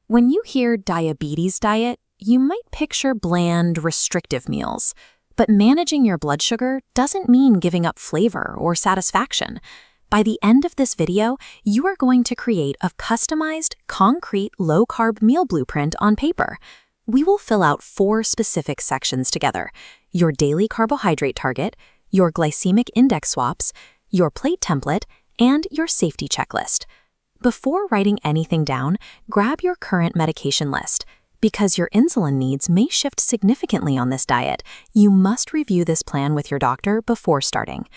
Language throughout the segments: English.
When you hear diabetes diet, you might picture bland, restrictive meals. But managing your blood sugar doesn't mean giving up flavor or satisfaction. By the end of this video, you are going to create a customized, concrete, low-carb meal blueprint on paper. We will fill out 4 specific sections together: your daily carbohydrate target, your glycemic index swaps, your plate template, and your safety checklist. Before writing anything down, grab your current medication list. Because your insulin needs may shift significantly on this diet, you must review this plan with your doctor before starting.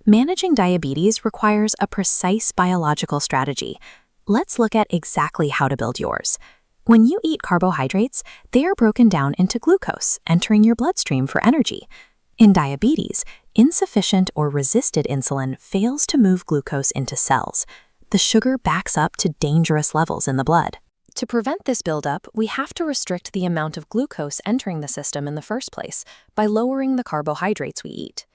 Managing diabetes requires a precise biological strategy. Let's look at exactly how to build yours. When you eat carbohydrates, they are broken down into glucose, entering your bloodstream for energy. In diabetes, insufficient or resisted insulin fails to move glucose into cells. The sugar backs up to dangerous levels in the blood. To prevent this buildup, we have to restrict the amount of glucose entering the system in the first place by lowering the carbohydrates we eat.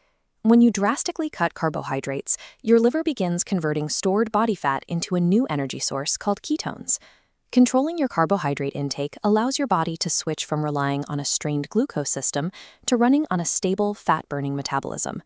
When you drastically cut carbohydrates, your liver begins converting stored body fat into a new energy source called ketones. Controlling your carbohydrate intake allows your body to switch from relying on a strained glucose system to running on a stable, fat-burning metabolism.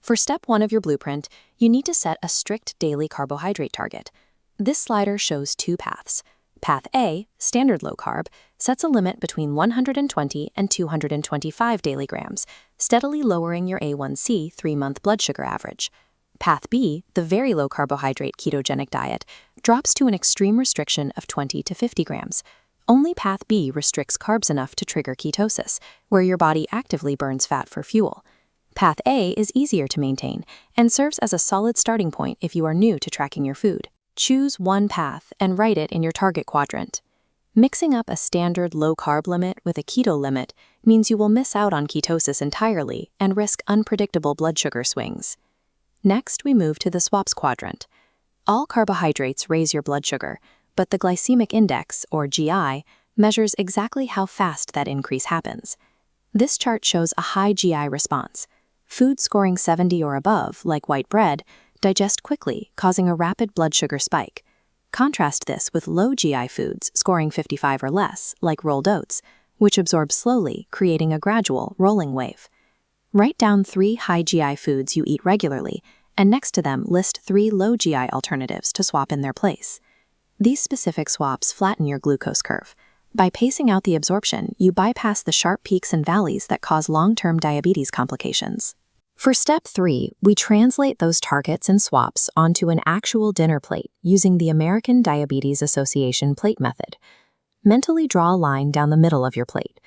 For step 1 of your blueprint, you need to set a strict daily carbohydrate target. This slider shows 2 paths. Path A, standard low-carb, sets a limit between 120 and 225 daily grams, steadily lowering your A1C 3-month blood sugar average. Path B, the very low-carbohydrate ketogenic diet, drops to an extreme restriction of 20 to 50 grams. Only Path B restricts carbs enough to trigger ketosis, where your body actively burns fat for fuel. Path A is easier to maintain and serves as a solid starting point if you are new to tracking your food. Choose one path and write it in your target quadrant. Mixing up a standard low-carb limit with a keto limit means you will miss out on ketosis entirely and risk unpredictable blood sugar swings. Next, we move to the swaps quadrant. All carbohydrates raise your blood sugar, but the glycemic index, or GI, measures exactly how fast that increase happens. This chart shows a high GI response. Foods scoring 70 or above, like white bread, digest quickly, causing a rapid blood sugar spike. Contrast this with low GI foods scoring 55 or less, like rolled oats, which absorb slowly, creating a gradual, rolling wave. Write down 3 high GI foods you eat regularly, and next to them list 3 low GI alternatives to swap in their place. These specific swaps flatten your glucose curve. By pacing out the absorption, you bypass the sharp peaks and valleys that cause long-term diabetes complications. For step 3, we translate those targets and swaps onto an actual dinner plate using the American Diabetes Association plate method. Mentally draw a line down the middle of your plate.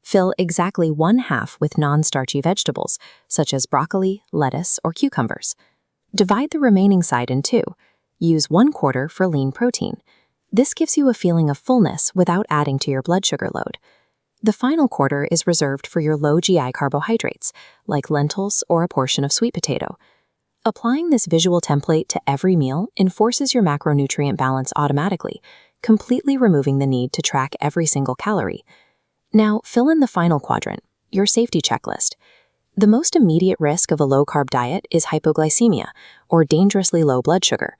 Fill exactly 1/2 with non-starchy vegetables, such as broccoli, lettuce, or cucumbers. Divide the remaining side in 2. Use 1/4 for lean protein. This gives you a feeling of fullness without adding to your blood sugar load. The final quarter is reserved for your low GI carbohydrates, like lentils or a portion of sweet potato. Applying this visual template to every meal enforces your macronutrient balance automatically, completely removing the need to track every single calorie. Now, fill in the final quadrant, your safety checklist. The most immediate risk of a low-carb diet is hypoglycemia, or dangerously low blood sugar.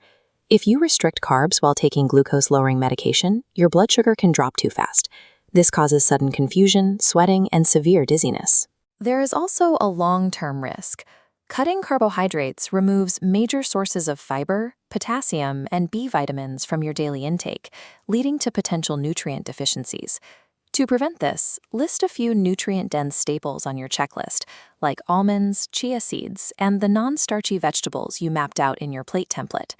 If you restrict carbs while taking glucose-lowering medication, your blood sugar can drop too fast. This causes sudden confusion, sweating, and severe dizziness. There is also a long-term risk. Cutting carbohydrates removes major sources of fiber, potassium, and B vitamins from your daily intake, leading to potential nutrient deficiencies. To prevent this, list a few nutrient-dense staples on your checklist, like almonds, chia seeds, and the non-starchy vegetables you mapped out in your plate template.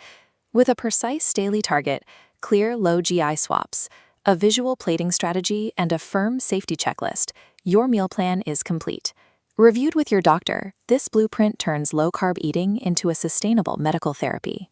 With a precise daily target, clear low GI swaps, a visual plating strategy, and a firm safety checklist, your meal plan is complete. Reviewed with your doctor, this blueprint turns low-carb eating into a sustainable medical therapy.